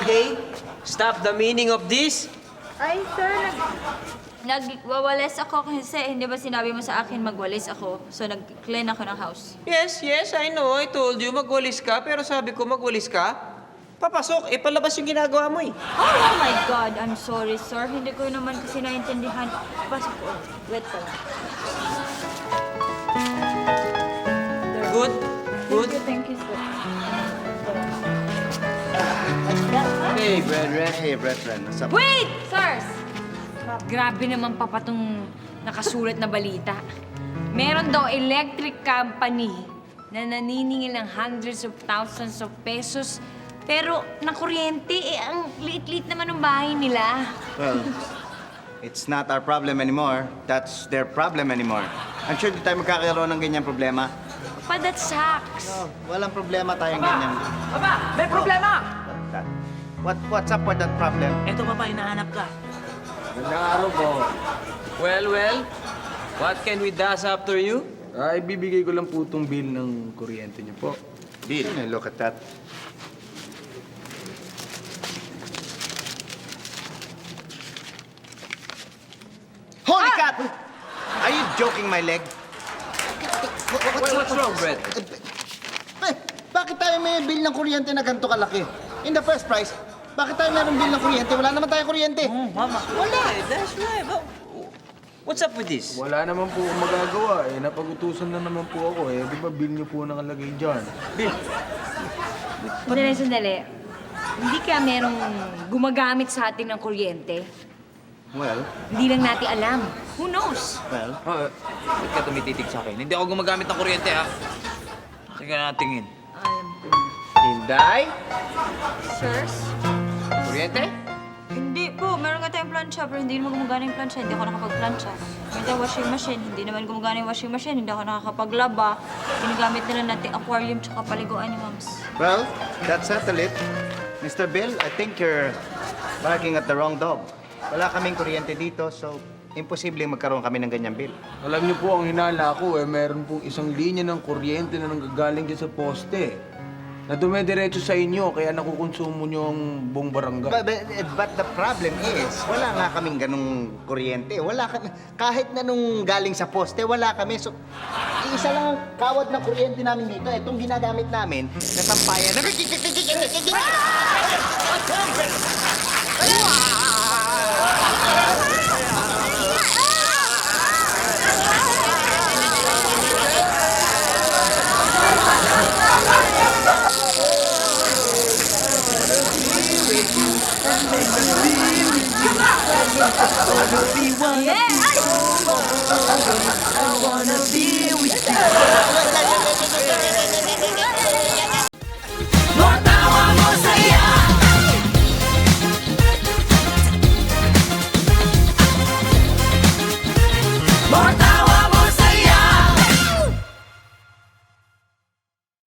hey, stop the meaning of this. Ay, sir, nagwawalis ako kasi hindi ba sinabi mo sa akin magwalis ako? So, nag-clean ako ng house. Yes, I know. I told you magwalis ka, pero sabi ko magwalis ka. Papasok, palabas yung ginagawa mo eh. Oh my God! I'm sorry, sir. Hindi ko naman kasi naintindihan. Pasok ko. Wait pa lang. Good? Good? Thank you, sir. Hey, brethren. What's up? Wait! Sirs! Grabe naman pa itong nakasulat na balita. Meron daw electric company na naniningil ng hundreds of thousands of pesos pero na kuryente, ang liit-liit naman ng bahay nila. Well, it's not our problem anymore. That's their problem anymore. I'm sure di tayo magkakaroon ng ganyang problema. But that sucks. No, walang problema tayong ganyan. Baba, may problema! What's up with that problem? Eto baba, hinahanap ka. Magandang araw po. Well, what can we dash after you? Ibibigay ko lang po itong bill ng kuryente niyo po. Bill, look at that. Holy cat! Are you joking, my leg? What's wrong, Brett? Bakit tayo may bill ng kuryente na ganito kalaki? In the first place, bakit tayo mayroong bill ng kuryente? Wala naman tayong kuryente. Mama. Wala eh, that's right. What's up with this? Wala naman po akong magagawa eh. Napag-utusan na naman po ako eh. Di ba bill niyo po nakalagay dyan? Bill, Sandali. Hindi kaya merong gumagamit sa atin ng kuryente? Well, Hindi lang natin alam. Who knows? well, Ba't ka tumititig sa akin? Hindi ako gumagamit ng kuryente, ha? Sige na tingin. Alam ko. Inday? Sirs? Kuryente? Hindi po. Meron nga tayong plancha, pero hindi naman gumagana yung plancha. Hindi ako nakapag-plancha. May tayong washing machine. Hindi naman gumagana yung washing machine. Hindi ako nakakapaglaba. Ginagamit nila natin aquarium tsaka paliguan ni Mams. well, that settled it. Mr. Bill, I think you're barking at the wrong dog. Wala kaming kuryente dito, so imposible magkaroon kami ng ganyang bill. Alam niyo po, ang hinala ko eh, meron pong isang linya ng kuryente na nanggagaling dyan sa poste. Na dumediretso sa inyo, kaya nakukonsumo niyo ang buong barangay. But the problem is, wala nga kaming ganung kuryente. Wala kami, kahit na nung galing sa poste, wala kami. So, isa lang ang kawad ng kuryente namin dito. Itong ginagamit namin na sampayan. Yeah!